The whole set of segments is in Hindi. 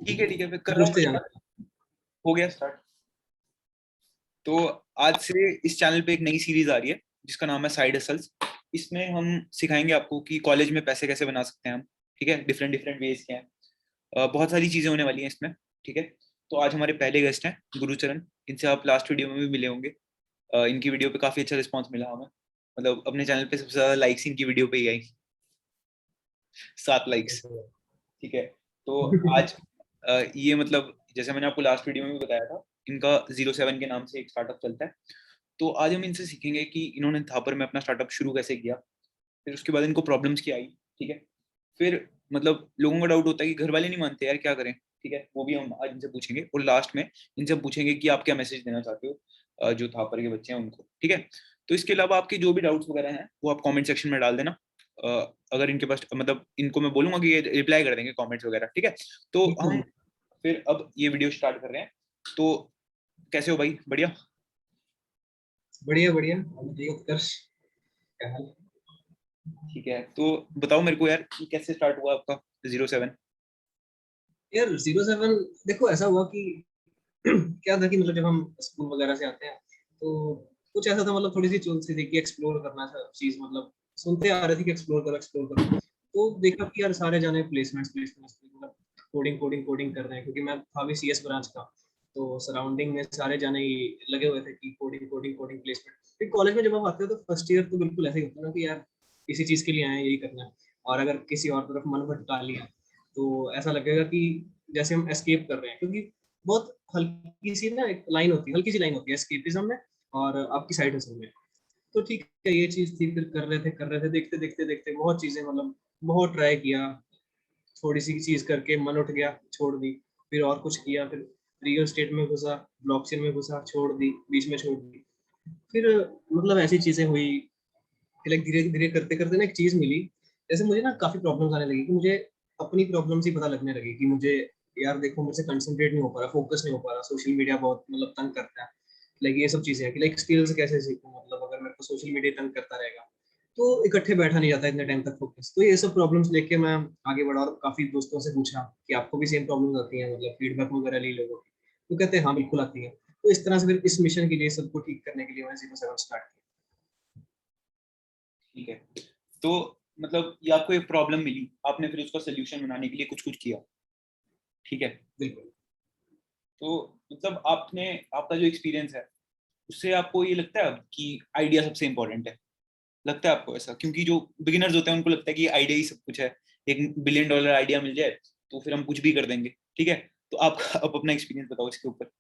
ठीक है, फिर कर रहा पूछते हूँ। जाना। हो गया स्टार्ट। तो आज से इस चैनल पे एक नई सीरीज आ रही है जिसका नाम है साइड हसल्स। इसमें हम सिखाएंगे आपको कि कॉलेज में पैसे कैसे बना सकते हैं हम। ठीक है, डिफरेंट डिफरेंट वेज के हैं। बहुत सारी चीजें होने वाली हैं इसमें। ठीक है। तो आज हमारे पहले गेस्ट हैं गुरुचरण। इनसे आप लास्ट वीडियो में भी मिले होंगे। इनकी वीडियो पे काफी अच्छा रिस्पॉन्स मिला हमें। मतलब अपने चैनल पे सबसे ज्यादा लाइक्स इनकी वीडियो पे ही आई, 7 लाइक्स। ठीक है। तो आज ये मतलब जैसे मैंने आपको लास्ट वीडियो में भी बताया था, इनका 07 के नाम से एक स्टार्टअप चलता है। तो आज हम इनसे सीखेंगे कि इन्होंने थापर में अपना स्टार्टअप शुरू कैसे किया, फिर उसके बाद इनको प्रॉब्लम्स क्या आई। ठीक है। फिर मतलब लोगों का डाउट होता है कि घर वाले नहीं मानते यार, क्या करें। ठीक है, वो भी हम आज इनसे पूछेंगे। और लास्ट में इनसे हम पूछेंगे कि आप क्या मैसेज देना चाहते हो जो थापर के बच्चे हैं उनको। ठीक है। तो इसके अलावा आपके जो भी डाउट्स वगैरह हैं वो आप कमेंट सेक्शन में डाल देना। अगर इनके पास मतलब इनको मैं बोलूंगा कि ये रिप्लाई कर देंगे कमेंट्स वगैरह। ठीक है। तो हम बिल्कुल। फिर अब ये वीडियो स्टार्ट कर रहे हैं। तो कैसे हो भाई? बढ़िया। बढ़िया बढ़िया, आप बताइए उत्कर्ष, क्या हाल? ठीक है, तो बताओ मेरे को यार कि कैसे स्टार्ट हुआ आपका 07। यार 07, देखो ऐसा हुआ कि क्या था कि मतलब जब हम स्कूल वगैरह से आते हैं तो कुछ ऐसा था, मतलब थोड़ी सी चुल सी थी कि एक्सप्लोर करना था चीज, मतलब सुनते आ रहे थे कि एक्सप्लोर करो। तो देखा कि यार सारे जाने प्लेसमेंट्स प्लेसमेंट्स मतलब कोडिंग कोडिंग कोडिंग कर रहे हैं, क्योंकि मैं था भी सीएस ब्रांच का। तो सराउंडिंग में सारे जाने ही लगे हुए थे कि कोडिंग कोडिंग कोडिंग प्लेसमेंट। फिर कॉलेज में जब आप आते हो तो फर्स्ट ईयर तो बिल्कुल ऐसे ही होता है ना कि यार किसी चीज के लिए आए हैं, यही करना है। और अगर किसी और तरफ मन भटका लिया तो ऐसा लगेगा कि जैसे हम एस्केप कर रहे हैं, क्योंकि बहुत हल्की सी ना एक लाइन होती है, हल्की सी लाइन होती है एस्केपिज्म में और आपकी साइड हसल में। तो ठीक है, ये चीज थी। फिर कर रहे थे देखते देखते देखते बहुत चीजें, मतलब बहुत ट्राई किया। थोड़ी सी चीज करके मन उठ गया, छोड़ दी। फिर और कुछ किया, फिर रियल स्टेट में घुसा, ब्लॉकचेन में घुसा, छोड़ दी, बीच में छोड़ दी। फिर मतलब ऐसी चीजें हुई। फिर एक धीरे धीरे करते करते ना एक चीज मिली। जैसे मुझे ना काफी प्रॉब्लम्स आने लगी कि मुझे अपनी प्रॉब्लम्स ही पता लगने लगी कि मुझे, यार देखो मुझसे कंसंट्रेट नहीं हो पा रहा, फोकस नहीं हो पा रहा, सोशल मीडिया बहुत मतलब तंग करता है। लाइक ये सब चीजें हैं कि लाइक स्किल्स कैसे सीखूं, मतलब अगर मेरे को सोशल मीडिया तंग करता रहेगा तो इकट्ठे बैठा नहीं जाता इतने टाइम तक फोकस। तो ये सब प्रॉब्लम्स लेके मैं आगे बढ़ा और काफी दोस्तों से पूछा कि आपको भी सेम प्रॉब्लम्स आती हैं, मतलब फीडबैक वगैरह ली लोगों की। तो कहते हैं हाँ बिल्कुल आती है। तो इस तरह से फिर इस मिशन के लिए सबको ठीक करने के लिए मैंने 07 स्टार्ट किया। ठीक है। तो मतलब ये आपको एक प्रॉब्लम मिली, आपने फिर उसका सोल्यूशन बनाने के लिए कुछ कुछ किया। ठीक है। बिल्कुल। तो मतलब आपने आपका जो एक्सपीरियंस है उससे आपको ये लगता है अब कि आइडिया सबसे इंपॉर्टेंट है? लगता है आपको ऐसा? क्योंकि जो बिगिनर्स होते हैं उनको लगता है कि आइडिया ही सब कुछ है। एक $1 बिलियन आइडिया मिल जाए तो फिर हम कुछ भी कर देंगे। ठीक है। तो आप अब अपना एक्सपीरियंस बताओ इसके ऊपर।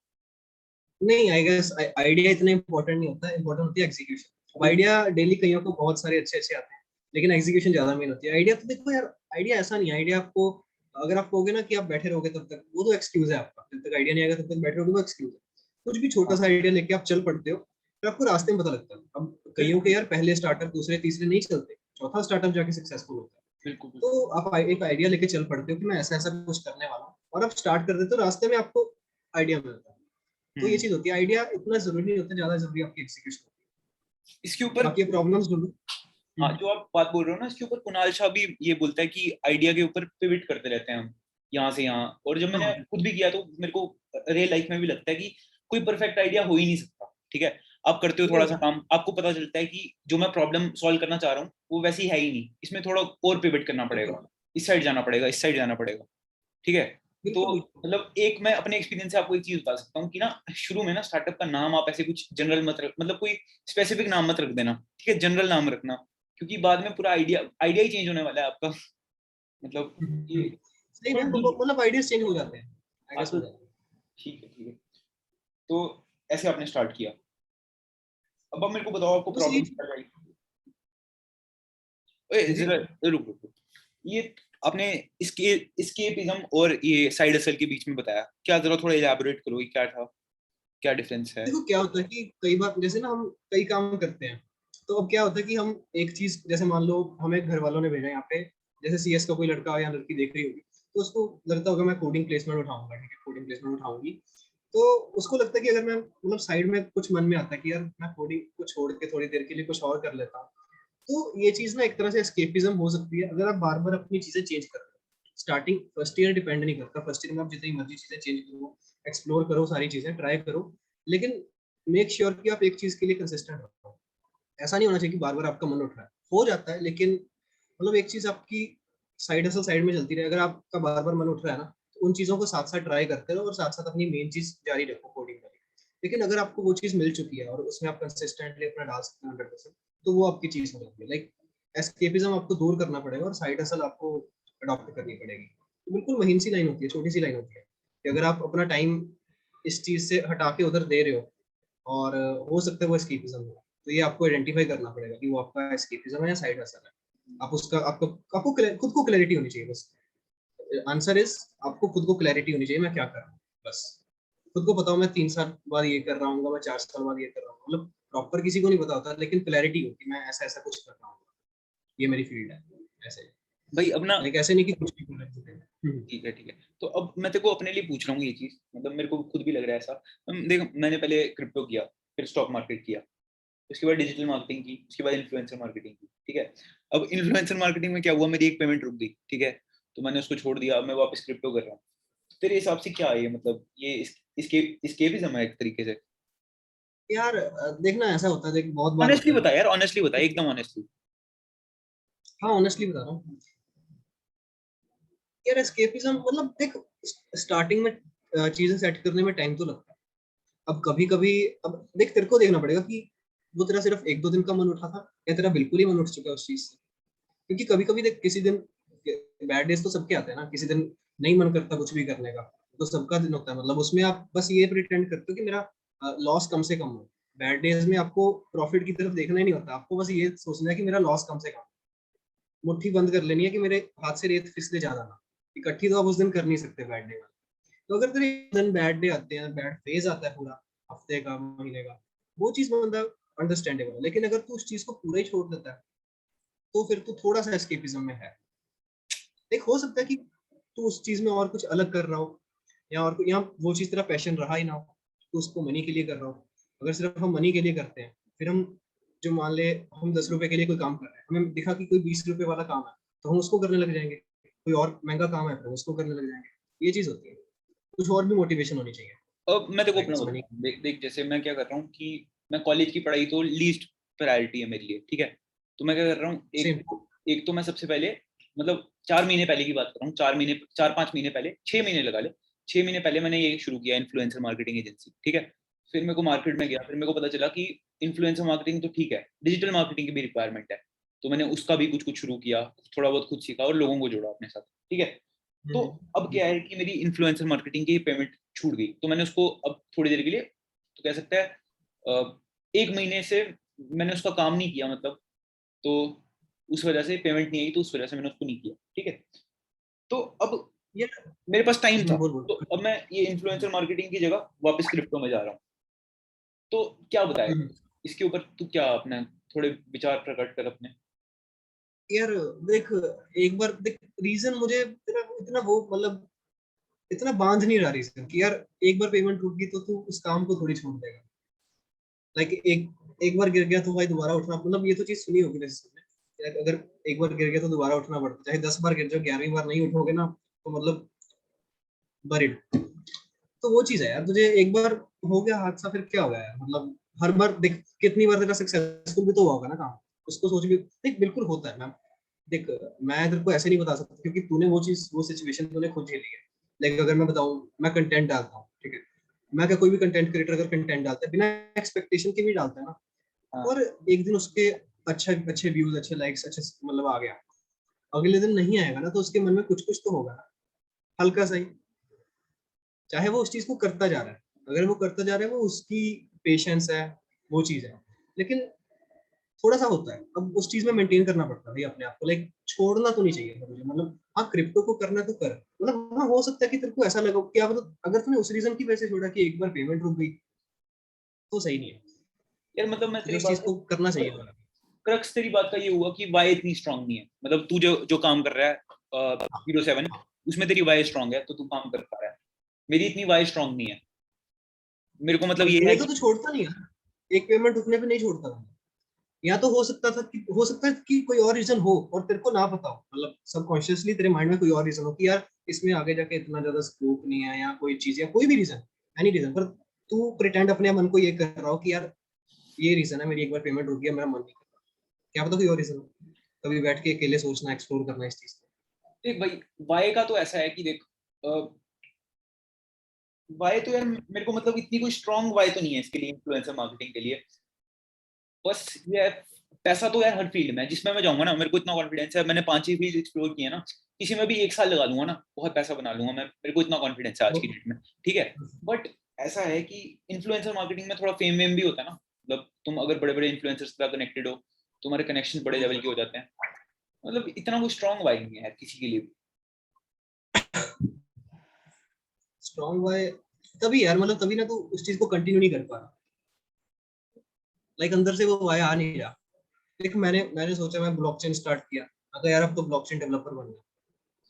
नहीं, आई गेस आइडिया इतना इंपॉर्टेंट नहीं होता, इंपॉर्टेंट होती है एग्जीक्यूशन। अब आइडिया डेली कईयों को बहुत सारे अच्छे अच्छे आते हैं, लेकिन एग्जीक्यूशन ज्यादा मेन होती है। आइडिया तो देखो यार, आइडिया ऐसा नहीं है। आइडिया आपको, अगर आप कहोगे ना कि आप बैठे रहोगे तब तक, वो तो एक्सक्यूज है आपका। जब तक आइडिया नहीं आएगा तब तक बैठे रहोगे, वो एक्सक्यूज है। कुछ भी छोटा हाँ, सा आइडिया लेके आप चल पड़ते हो, फिर आपको रास्ते में पता लगता है। अब कईयों बिल्कुल के यार पहले स्टार्टअप दूसरे तीसरे नहीं चलते, चौथा स्टार्टअप जाके सक्सेसफुल होता है। बिल्कुल बिल्कुल। तो आप एक आइडिया लेके चल पड़ते हो कि मैं ऐसा ऐसा कुछ करने वाला हूँ, और आप स्टार्ट कर देते हो, रास्ते में आपको आइडिया मिलता है। तो ये हम्म। चीज होती है, आइडिया इतना जरूरी नहीं होता, ज्यादा जरूरी आपकी एग्जीक्यूशन होती इसके है। ऊपर बाकी प्रॉब्लम्स ढूंढो। हाँ, जो आप बात बोल रहे हो ना इसके ऊपर कुणाल शाह भी ये बोलता है कि आइडिया के ऊपर पिवट करते रहते हैं हम, यहाँ से यहाँ। और जब मैंने हाँ खुद भी किया तो मेरे को रियल लाइफ में भी लगता है कि कोई परफेक्ट आइडिया हो ही नहीं सकता। ठीक है। आप करते हो थोड़ा सा नहीं, काम, आपको पता चलता है कि जो मैं प्रॉब्लम सॉल्व करना चाह रहा हूँ वो वैसी है ही नहीं, इसमें थोड़ा और पिवट करना बिल्कुल पड़ेगा, इस साइड जाना पड़ेगा, इस साइड जाना पड़ेगा। ठीक है। तो बिल्कुल बिल्कुल। मतलब एक मैं अपने एक्सपीरियंस से आपको एक चीज बता सकता हूँ कि ना शुरू में ना स्टार्टअप का नाम आप ऐसे कुछ जनरल मत रख, मतलब कोई स्पेसिफिक नाम मत रख देना। ठीक है, जनरल नाम रखना। क्योंकि बाद में पूरा आइडिया आइडिया ही चेंज होने वाला है आपका। मतलब ये सही में थोड़ा डीप। मतलब आइडियाज चेंज हो जाते हैं, आई हाँ गेस तो हो जाते हैं। ठीक है, ठीक है। तो ऐसे आपने स्टार्ट किया। अब मेरे को बताओ आपको बस ये प्रॉब्लम क्या आई। जी। जरा रुक रुक रुक। ये आपने इसके escapism और ये साइड हसल के बीच में बताया क्या, जरा थोड़ा इलैबोरेट करो, ये क्या था, क्या डिफरेंस है? देखो क्या होता है कि कई बार जैसे ना हम कई काम करते हैं, तो अब क्या होता है कि हम एक चीज, जैसे मान लो हमें घर वालों ने भेजा यहाँ पे, जैसे सीएस का कोई लड़का या लड़की देख रही होगी, तो उसको लगता होगा मैं कोडिंग प्लेसमेंट उठाऊंगा, ठीक है कोडिंग प्लेसमेंट उठाऊंगी। तो उसको लगता है कि अगर मैं मतलब साइड में कुछ मन में आता है कि यार मैं कोडिंग को छोड़ के थोड़ी देर के लिए कुछ और कर लेता हूँ। तो ये चीज ना एक तरह से एस्केपिज्म हो सकती है अगर आप बार बार अपनी चीजें चेंज कर रहे हो। स्टार्टिंग फर्स्ट ईयर डिपेंड नहीं करता, फर्स्ट ईयर में आप जितनी मर्जी चीजें चेंज करो, एक्सप्लोर करो, सारी चीजें ट्राई करो, लेकिन मेक श्योर कि आप एक चीज के लिए कंसिस्टेंट रहो। ऐसा नहीं होना चाहिए कि बार बार आपका मन उठ रहा है, हो जाता है, लेकिन मतलब एक चीज आपकी साइड हसल साइड में चलती रहे। अगर आपका बार बार मन उठ रहा है ना, तो उन चीजों को साथ साथ ट्राई करते रहो और साथ साथ अपनी मेन चीज जारी रखो कोडिंग वाली। लेकिन अगर आपको वो चीज मिल चुकी है और उसमें आप कंसिस्टेंटली अपना डाल सकते हैं 100%, तो वो आपकी चीज हो जाती है। लाइक एस्केपिज्म आपको दूर करना पड़ेगा और साइड हसल आपको अडॉप्ट करनी पड़ेगी। तो बिल्कुल महीन सी लाइन होती है, छोटी सी लाइन होती है कि अगर आप अपना टाइम इस चीज से हटा के उधर दे रहे हो और हो सकता है वो एस्केपिज्म हो, तो ये आपको आइडेंटिफाई करना पड़ेगा कि वो आपका एस्केपिज्म है या साइड हसल है। आप उसका आपको खुद को क्लैरिटी होनी चाहिए बस। आंसर इज आपको खुद को क्लैरिटी होनी चाहिए मैं क्या कर रहा हूँ, बस खुद को पता हो मैं 3 साल बाद ये कर रहा हूँ, मैं 4 साल बाद ये कर रहा हूँ, मतलब प्रॉपर किसी को नहीं पता होता, लेकिन क्लैरिटी हो कि मैं ऐसा ऐसा कुछ कर रहा हूँ, ये मेरी फील्ड है, ऐसे। भाई अपना लाइक ऐसे नहीं कि कुछ भी कर रहे हैं। ठीक है ठीक है। तो अब मैं तेरे को अपने लिए पूछ रहा हूँ ये चीज, मतलब मेरे को खुद भी लग रहा है ऐसा। देख मैंने पहले क्रिप्टो किया, फिर स्टॉक मार्केट किया, उसके बाद डिजिटल मार्केटिंग की, उसके बाद इन्फ्लुएंसर मार्केटिंग की, ठीक है। अब इन्फ्लुएंसर मार्केटिंग में क्या हुआ, मेरी एक पेमेंट रुक गई, ठीक है, तो मैंने उसको छोड़ दिया, अब मैं वापस क्रिप्टो कर रहा हूँ। तेरे हिसाब से क्या है ये, मतलब ये इसके इसकेपिज्म है एक तरीके से? यार देखना ऐसा होता है, देख बहुत बार ऑनेस्टली होता है। बता यार, ऑनेस्टली बता, एकदम ऑनेस्टली। हाँ ऑनेस्टली बता रहा हूँ यार, एस्केपिज्म मतलब देख, स्टार्टिंग में चीजें सेट करने में टाइम तो लगता है। अब कभी कभी, अब देख तेरे को देखना पड़ेगा कि वो तेरा सिर्फ 1-2 दिन का मन उठा था या तेरा बिल्कुल ही मन उठ चुका है उस चीज से। क्योंकि कभी कभी देख, किसी दिन बैड डेज तो सबके आते हैं ना, किसी दिन नहीं मन करता कुछ भी करने का, तो सबका दिन होता है। मतलब उसमें आप बस ये प्रिटेंड करते हो कि मेरा लॉस कम से कम हो। बैड डेज में आपको प्रॉफिट की तरफ देखना ही नहीं होता, आपको बस ये सोचना है कि मेरा लॉस कम से कम। मुट्ठी बंद कर लेनी है कि मेरे हाथ से रेत फिसले ज्यादा ना। इकट्ठी तो आप उस दिन कर नहीं सकते बैड डे में। तो अगर तेरे दिन बैड डे आते हैं, बैड फेज आता है पूरा हफ्ते का, महीने का, वो चीज बंदा अंडरस्टैंडेबल है। लेकिन अगर तू उस चीज को पूरा ही छोड़ देता है, तो फिर तू थोड़ा सा एस्केपिज्म में है। देख हो सकता है कि तू उस चीज में और कुछ अलग कर रहा हो, या और या वो चीज तेरा पैशन रहा ही ना हो, तो उसको मनी के लिए कर रहा हो। अगर सिर्फ हम मनी के लिए करते हैं, फिर हम जो मान ले हम 10 रुपए के लिए कोई काम कर रहे हैं, हमें दिखा कि कोई 20 रुपए वाला काम है, तो हम उसको करने लग जाएंगे। कोई और महंगा काम है फिर उसको करने लग जाएंगे। ये चीज होती है, कुछ और भी मोटिवेशन होनी चाहिए। अब मैं तेरे को अपना लाइक मनी। बताता हूँ, देख देख, जैसे मैं क्या कर रहा हूँ कि मैं कॉलेज की पढ़ाई तो लीस्ट प्रायोरिटी है मेरे लिए, ठीक है। तो मैं क्या कर रहा हूँ, सेम। एक तो मैं सबसे पहले, मतलब 4 महीने पहले की बात कर रहा हूँ, 4 महीने 4-5 महीने पहले, 6 महीने लगा ले, 6 महीने पहले मैंने ये शुरू किया इन्फ्लुएंसर मार्केटिंग एजेंसी, ठीक है। फिर मेरे को मार्केट में गया, फिर मेरे को पता चला कि इन्फ्लुएंसर मार्केटिंग तो ठीक है, डिजिटल मार्केटिंग की भी रिक्वायरमेंट है। तो मैंने उसका भी कुछ कुछ शुरू किया, थोड़ा बहुत खुद सीखा और लोगों को जोड़ा अपने साथ, ठीक है। तो अब क्या है कि मेरी इन्फ्लुएंसर मार्केटिंग की पेमेंट छूट गई, तो मैंने उसको अब थोड़ी देर के लिए, तो कह सकते हैं 1 महीने से मैंने उसका काम नहीं किया, मतलब, तो उस वजह से पेमेंट नहीं आई, तो उस वजह से मैंने उसको नहीं किया, ठीक है। तो अब ये मेरे पास टाइम था, बोल बोल। तो अब मैं ये इन्फ्लुएंसर मार्केटिंग की जगह वापस क्रिप्टो में जा रहा हूँ। तो क्या बताए इसके ऊपर, तू क्या अपने थोड़े विचार प्रकट कर अपने। यार देख, एक बार देख, रीजन मुझे तेरा इतना वो मतलब इतना बांध नहीं रहा रीजन कि यार एक बार पेमेंट रुक गई तो तू उस काम को थोड़ी छोड़ देगा। लाइक एक एक बार गिर गया तो भाई दोबारा उठना, मतलब ये तो चीज सुनी होगी वैसे तुमने। यार अगर एक बार गिर गया तो दोबारा उठना पड़ता है, चाहे 10 बार गिर जाओ, 11वीं बार नहीं उठोगे ना, तो मतलब बरिड। तो वो चीज है यार, तुझे एक बार हो गया हादसा, फिर क्या हो गया यार, मतलब हर बार देख कितनी बार तेरा सक्सेसफुल भी तो हुआ होगा ना काम। उसको सोच भी देख, बिल्कुल होता है मैम। देख मैं तेरे को ऐसे नहीं बता सकता क्योंकि तूने वो चीज वो सिचुएशन तूने खुद झेली है। लेकिन अगर मैं बताऊं, मैं कंटेंट डालता हूँ, ठीक है। मैं क्या, कोई भी कंटेंट क्रिएटर अगर कंटेंट डालता है बिना एक्सपेक्टेशन के भी डालता है ना, हाँ और एक दिन उसके अच्छे अच्छे व्यूज, अच्छे लाइक्स, अच्छे मतलब आ गया, अगले दिन नहीं आएगा ना, तो उसके मन में कुछ कुछ तो होगा ना, हल्का सा ही। चाहे वो उस चीज को करता जा रहा है, अगर वो करता जा रहा है, वो उसकी पेशेंस है, वो चीज है। लेकिन थोड़ा सा होता है, अब उस चीज में मेंटेन करना पड़ता है भाई अपने आप को। लाइक छोड़ना तो नहीं चाहिए मुझे, मतलब हाँ क्रिप्टो को करना तो कर, मतलब हाँ हो सकता है कि तेरे को ऐसा लगा कि अब अगर तूने उस रीजन की वजह से छोड़ा कि एक बार पेमेंट रुक गई, तो सही नहीं है। यार, मतलब मैं तुझे तेरी उस बात चीज से, को करना चाहिए था। क्रक्स तेरी बात का ये हुआ कि वाई इतनी स्ट्रांग नहीं है, मतलब तू जो जो काम कर रहा है 07, उसमें तेरी वाई स्ट्रांग है, तो तू काम कर पा रहा है। मेरी इतनी वाई स्ट्रांग नहीं है, मेरे को मतलब ये है रुकने को कि तो छोड़ता नहीं है, एक पेमेंट रुकने पे नहीं छोड़ता मैं। या तो हो सकता है कि कोई और रीजन हो और तेरे को ना पता हो, मतलब सबकॉन्शियसली तेरे माइंड में कोई और रीजन हो कि यार इसमें आगे जाके इतना ज्यादा स्कोप नहीं है, या कोई चीज, या कोई भी रीजन, एनी रीजन, पर तू प्रिटेंड अपने मन को ये कर रहा हो कि यार ये रीजन है, मेरी एक बार पेमेंट रुक गया, मेरा मन नहीं कर रहा। क्या पता कोई और रीजन हो। कभी बैठ के अकेले सोचना, एक्सप्लोर करना इस चीज को। देख भाई, वाई का तो ऐसा है कि देख, वाई तो यार मेरे को मतलब इतनी कोई स्ट्रॉन्ग वाई तो नहीं है इसके लिए, इन्फ्लुएंसर मार्केटिंग के लिए। बस ये है, पैसा तो यार हर फील्ड में है जिसमें मैं जाऊंगा ना, मेरे को इतना कॉन्फिडेंस है, मैंने 5 ही फील्ड एक्सप्लोर किए ना, किसी में भी 1 साल लगा दूंगा ना, बहुत पैसा बना लूंगा मैं, मेरे को इतना कॉन्फिडेंस है आज की डेट में। ठीक है, बट ऐसा है कि इन्फ्लुएंसर मार्केटिंग में थोड़ा फेम वेम भी होता है ना, मतलब तुम अगर बड़े बड़े इन्फ्लुएंसर्स के साथ कनेक्टेड हो, तुम्हारे कनेक्शन बड़े लेवल के हो जाते हैं, मतलब इतना कोई स्ट्रॉन्ग वाई नहीं है यार किसी के लिए भी। स्ट्रॉन्ग वाई तभी यार, मतलब तभी ना तू उस चीज को कंटिन्यू नहीं कर पा रहा, लाइक अंदर से वो वाई आ नहीं रहा। देख, मैंने सोचा मैं ब्लॉकचेन स्टार्ट किया, अगर यार अब तो ब्लॉकचेन डेवलपर बन गया।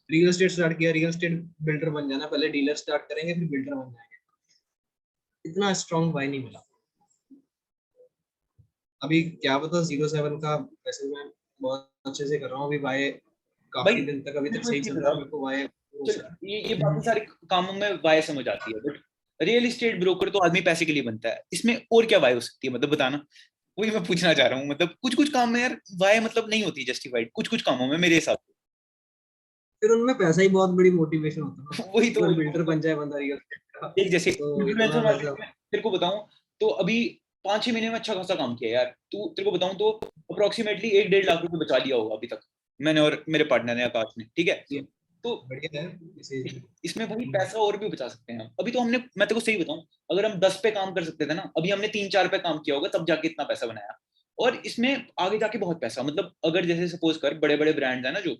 रियल एस्टेट स्टार्ट किया, रियल एस्टेट बिल्डर बन जाना, पहले डीलर स्टार्ट करेंगे फिर बिल्डर बन जाएंगे। इतना स्ट्रॉन्ग वाई नहीं मिला। अभी क्या पता 07 का, वैसे मैं बहुत अच्छे से कर रहा हूँ अभी वाई, भाई काफी दिन तक अभी मेरे तक को एक सही चीज चल रहा बताओ, है मेरे को वाई। चल ये बाकी सारे कामों में वाई समझ आती है, बट रियल एस्टेट ब्रोकर तो आदमी पैसे के लिए बनता है, इसमें और क्या वाई हो सकती है, मतलब बताना। वही मैं पूछना चाह रहा हूँ, मतलब कुछ कुछ काम में यार वाई मतलब नहीं होती जस्टिफाइड, कुछ कुछ कामों में मेरे हिसाब फिर उनमें पैसा ही बहुत बड़ी मोटिवेशन होता है ना। से। वही एक तो बार बिल्डर मतलब बन जाए बंदा रियल एस्टेट का, एक जैसे तो इन्फ्लुएंसर इतना पैसा। मार्केटिंग में तेरे को बताऊं, तो अभी 5 6 महीने में अच्छा खासा काम किया यार, तू तेरे को बताऊं तो अप्रोक्सीमेटली 1 1.5 लाख रुपए बचा लिया होगा अभी तक, मैंने और मेरे पार्टनर ने, आकाश ने। ठीक है, ये तो बढ़िया है इसे। इसमें भाई पैसा और भी बचा सकते हैं हम। अभी तो हमने, मैं तेरे को सही बताऊं, अगर हम 10 पे काम कर सकते थे ना, अभी हमने 3 4 पे काम किया होगा तब जाके इतना पैसा बनाया। और इसमें आगे जाके बहुत पैसा, मतलब अगर जैसे सपोज कर बड़े बड़े ब्रांड्स है ना जो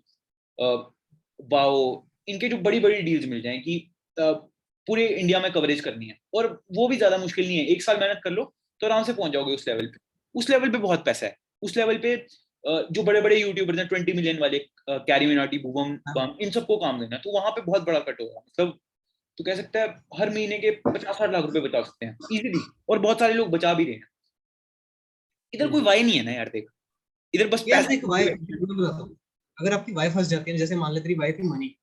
वाओ, इनके जो बड़ी बड़ी डील्स मिल जाएं कि पूरे इंडिया में कवरेज करनी है, और वो भी ज्यादा मुश्किल नहीं है, 1 साल मेहनत कर लो तो आराम से पहुंच जाओगे उस लेवल पे। उस लेवल पे बहुत पैसा है। उस लेवल पे जो बड़े बड़े यूट्यूबर्स हैं 20 मिलियन वाले, कैरी मिनाटी, भुवन बाम, इन सबको काम देना है, तो वहां पे बहुत बड़ा कट होगा, मतलब तो कह सकता है हर महीने के 50 60 लाख रुपए बचा सकते हैं इजीली, और बहुत सारे लोग बचा भी रहे हैं। इधर कोई वाई नहीं है ना यार, देख, इधर बस यार देख वाई, पैसा। मैं बताता हूँ, अगर आपकी वाई फंस जाती है ना, जैसे मान ले तेरी वाई थी मनी,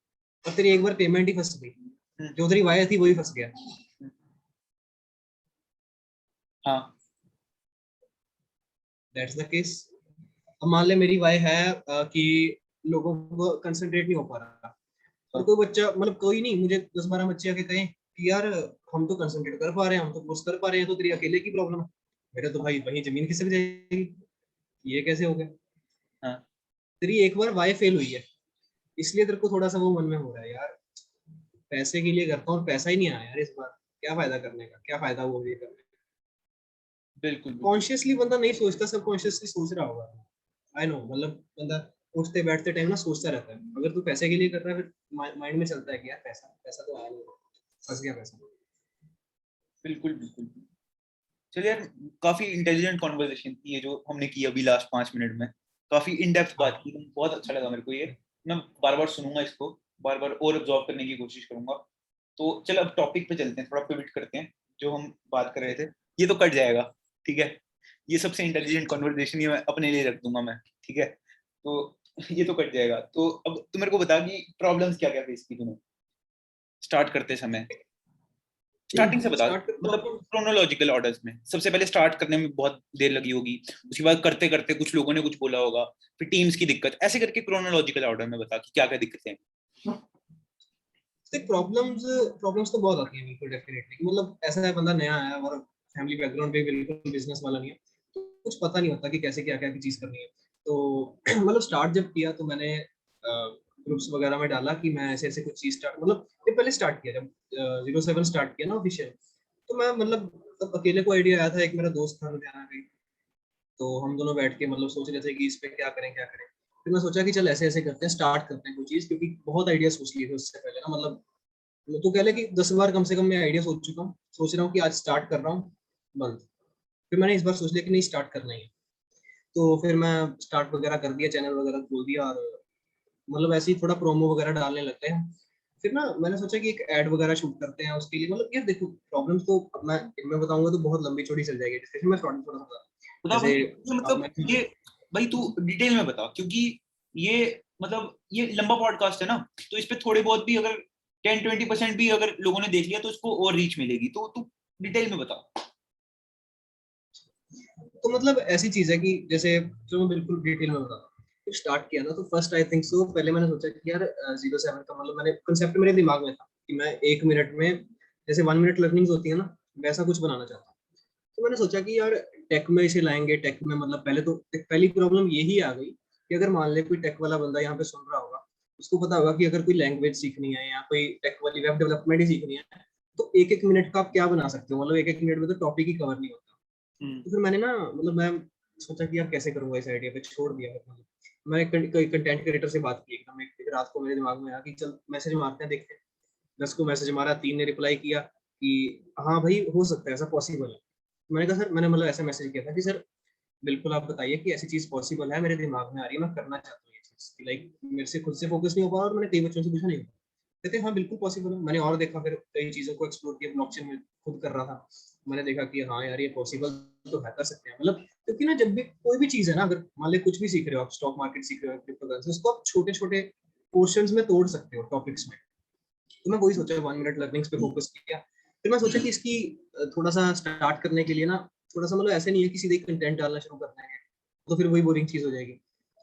और तेरी एक बार पेमेंट ही फंस गई, जो तेरी वाई थी वही फंस गया। हाँ दैट्स द केस। अब मान ले मेरी वाई है कि लोगों को कंसंट्रेट नहीं हो पा रहा, और कोई बच्चा, मतलब कोई नहीं, मुझे 10 12 बच्चे आके कहें कि यार हम तो कंसंट्रेट कर पा रहे हैं, हम तो कोर्स कर पा रहे हैं, तो तेरी अकेले की प्रॉब्लम है। मेरा तो भाई वही जमीन खिसक जाएगी, ये कैसे हो गया। हाँ तेरी एक बार वाई फेल हुई है, इसलिए तेरे को थोड़ा सा वो मन में हो रहा है यार, पैसे के लिए करता हूँ और पैसा ही नहीं आया यार इस बार, क्या फायदा करने का, क्या फायदा वो ये करने का। बिल्कुल बिल्कुल। कॉन्शियसली बंदा नहीं सोचता, सब कॉन्शियसली सोच रहा होगा। आई नो, मतलब बंदा उठते बैठते टाइम ना सोचता रहता है, अगर तू पैसे के लिए कर रहा है, फिर माइंड में चलता है कि यार पैसा पैसा तो आया नहीं, फंस गया पैसा। बिल्कुल बिल्कुल। चलिए यार, काफी इंटेलिजेंट कॉन्वर्सेशन थी ये जो हमने की अभी लास्ट 5 मिनट में, काफी इन डेप्थ बात हाँ, की, बहुत अच्छा लगा मेरे को ये। मैं बार बार सुनूंगा इसको, बार बार और ऑब्जॉर्व करने की कोशिश करूंगा। तो चल अब टॉपिक पे चलते हैं, थोड़ा पिवट करते हैं, जो हम बात कर रहे थे ये तो कट जाएगा। ठीक है, ये सबसे इंटेलिजेंट कॉन्वर्सेशन ये मैं अपने लिए रख दूंगा मैं। ठीक है, तो ये तो कट जाएगा। तो अब तू मेरे को बता कि प्रॉब्लम्स क्या क्या फेस की तूने स्टार्ट करते समय, स्टार्टिंग से बता, स्टार्ट कर मतलब प्रॉब्लम। क्रोनोलॉजिकल ऑर्डर्स में। सबसे पहले स्टार्ट करने में बहुत देर लगी होगी, उसके बाद करते करते कुछ लोगों ने कुछ बोला होगा, फिर टीम्स की दिक्कत, ऐसे करके क्रोनोलॉजिकल ऑर्डर में बता कि क्या क्या दिक्कतें हैं। प्रॉब्लम्स प्रॉब्लम्स तो बहुत आती है बिल्कुल, डेफिनेटली, मतलब ऐसा है बंदा नया आया और फैमिली बैकग्राउंड पे बिल्कुल बिजनेस वाला नहीं है, तो कुछ पता नहीं होता कि कैसे क्या क्या चीज करनी है। तो मतलब स्टार्ट जब किया तो मैंने ग्रुप्स वगैरह में डाला कि मैं ऐसे ऐसे कुछ चीज स्टार्ट, मतलब ये पहले स्टार्ट किया जब 07 स्टार्ट किया ना ऑफिशियल, तो मैं मतलब तब अकेले को आइडिया आया था, एक मेरा दोस्त था लुधियाना का, तो हम दोनों बैठ के मतलब सोच रहे थे कि इस पे क्या करें क्या करें। फिर मैं सोचा कि चल ऐसे ऐसे करते हैं, स्टार्ट करते हैं कोई चीज, क्योंकि बहुत आइडिया सोच लिए थे उससे पहले ना, मतलब तो कह ले कि 10 बार कम से कम मैं आइडिया सोच चुका हूँ, सोच रहा हूँ कि आज स्टार्ट कर रहा हूँ, बंद। फिर मैंने इस बार सोच लिया कि नहीं, स्टार्ट करना ही है। तो फिर मैं स्टार्ट वगैरह कर दिया, चैनल वगैरह खोल दिया, और मतलब ऐसे ही थोड़ा प्रोमो वगैरह डालने लगते हैं। फिर ना मैंने सोचा कि एक ऐड वगैरह शूट करते हैं उसके लिए, मतलब यार देखो प्रॉब्लम्स तो मैं बताऊंगा तो बहुत लंबी चौड़ी चल जाएगी डिस्कशन में, थोड़ा थोड़ा सा बता भाई, जैसे ये अब मतलब मैं ये भाई तू डिटेल में बता, क्योंकि ये मतलब ये लंबा पॉडकास्ट है ना, तो इस पे थोड़े बहुत भी अगर 10-20% भी अगर लोगों ने देख लिया तो इसको और रीच मिलेगी, तो तू डिटेल में बता। तो मतलब ऐसी चीज है कि जैसे जो मैं बिल्कुल डिटेल में बताता हूँ, तो स्टार्ट किया ना तो फर्स्ट आई थिंक सो पहले मैंने सोचा कि यार 07 का मतलब मैंने कंसेप्ट मेरे दिमाग में था कि मैं 1 मिनट में जैसे 1 मिनट लर्निंग्स होती है ना, वैसा कुछ बनाना चाहता हूँ। तो मैंने सोचा कि यार टेक में इसे लाएंगे, टेक में मतलब पहले तो पहली प्रॉब्लम यही आ गई कि अगर मान ले कोई टेक वाला बंदा यहाँ पे सुन रहा होगा, उसको पता होगा कि अगर कोई लैंग्वेज सीखनी है या कोई टेक वाली वेब डेवलपमेंट ही सीखनी है, तो 1-1 मिनट का आप क्या बना सकते हो, मतलब 1-1 मिनट में तो टॉपिक ही कवर नहीं होता। हम्म। तो फिर मैंने ना मतलब मैं सोचा कि यार कैसे करूंगा, इस आइडिया पे छोड़ दिया। मतलब मैं कोई कंटेंट क्रिएटर से बात की एकदम एक रात को, मेरे दिमाग में आया कि चल मैसेज मारते हैं, देखते हैं। 10 को मैसेज मारा, 3 ने रिप्लाई किया कि हाँ भाई हो सकता है, ऐसा पॉसिबल है। मैंने कहा सर, मैंने मतलब ऐसा मैसेज किया था कि सर बिल्कुल आप बताइए कि ऐसी चीज पॉसिबल है, मेरे दिमाग में आ रही है, मैं करना चाहता हूँ ये चीज, लाइक मेरे से खुद से फोकस नहीं हो पा रहा और मैंने कई बच्चों से पूछा नहीं हो पा। कहते हाँ बिल्कुल पॉसिबल है। मैंने और देखा, फिर कई चीजों को एक्सप्लोर किया, ब्लॉकचेन में खुद कर रहा था। मैंने देखा कि हाँ यार ये पॉसिबल तो है, कर सकते हैं मतलब। क्योंकि ना जब भी कोई भी चीज है ना, अगर मान ली कुछ भी सीख रहे हो आप, स्टॉक मार्केट सीख रहे हो, क्रिप्टो करेंसी, उसको आप छोटे छोटे पोर्शंस में तोड़ सकते हो, टॉपिक्स में। तो मैं वही सोचा, 1 मिनट लर्निंग्स पे फोकस किया। फिर मैं सोचा कि इसकी थोड़ा सा स्टार्ट करने के लिए ना, थोड़ा सा मतलब ऐसे नहीं है कि सीधे कंटेंट डालना शुरू करना है, तो फिर वही बोरिंग चीज हो जाएगी।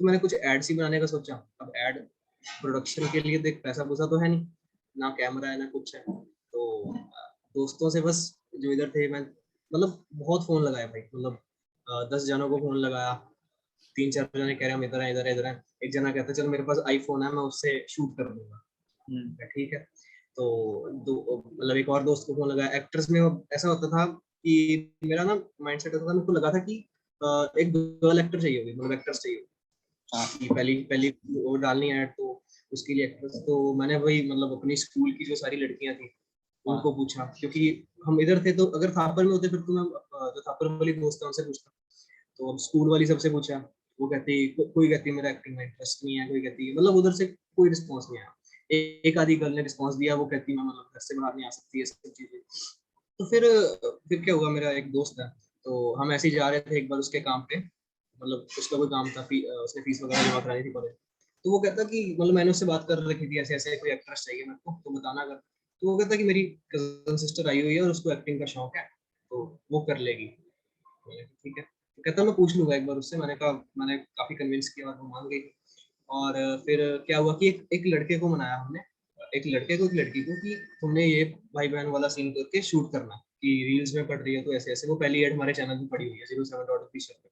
तो मैंने कुछ एड्स ही बनाने का सोचा। अब एड प्रोडक्शन के लिए देख पैसा पूसा तो है नहीं, ना कैमरा है ना कुछ है। तो दोस्तों से बस जो इधर थे, मैं मतलब बहुत फोन लगाया भाई, मतलब 10 जनों को फोन लगाया। 3-4 जने कह रहे हैं हम इधर है इधर है इधर है। एक जना कहता है चल मेरे पास आईफोन है, मैं उससे शूट कर दूंगा। हम्म। ठीक है। तो मतलब एक और दोस्त को फोन लगाया। एक्टर्स में ऐसा होता था कि मेरा ना माइंडसेट ऐसा था, मेरे को लगा था कि एक गर्ल एक्टर चाहिए होगी, मतलब एक्टर्स चाहिए होगी। हाँ। कि पहली पहली वो डालनी है तो उसके लिए एक्ट्रेस। तो मैंने वही मतलब अपनी स्कूल की जो सारी लड़कियां थी हाँ। उनको पूछा, क्योंकि हम इधर थे। तो अगर थापर में होते फिर तो मैं जो थापर वाली दोस्त है उनसे पूछता। तो अब स्कूल वाली सबसे पूछा। वो कहती कोई कहती मेरा एक्टिंग में इंटरेस्ट नहीं है, कोई कहती मतलब उधर से कोई रिस्पॉन्स नहीं आया। एक आधी गर्ल ने रिस्पॉन्स दिया, वो कहती मैं मतलब घर से बाहर नहीं आ सकती, ये सब चीजें। तो फिर क्या हुआ, मेरा एक दोस्त है, तो हम ऐसे ही जा रहे थे एक बार उसके काम पे, मतलब उसका कोई काम था, उसने फीस वगैरह जमा करानी थी कॉलेज। तो वो कहता कि मतलब मैंने उससे बात कर रखी थी, ऐसे ऐसे कोई एक्ट्रेस चाहिए मेरे को, तो बताना अगर। तो वो कहता कि मेरी कजन सिस्टर आई हुई है और उसको एक्टिंग का शौक है, तो वो कर लेगी। मैंने कहा, ठीक है। तो कहता मैं पूछ लूंगा एक बार उससे। मैंने कहा, मैंने काफी कन्विंस किया और वो मान गई। और फिर क्या हुआ कि एक लड़के को मनाया हमने, एक लड़के को एक लड़की को, कि तुमने ये भाई बहन वाला सीन करके शूट करना, कि रील्स में पड़ रही है तो ऐसे ऐसे। वो पहली एड हमारे चैनल में पड़ी हुई है 07 पे।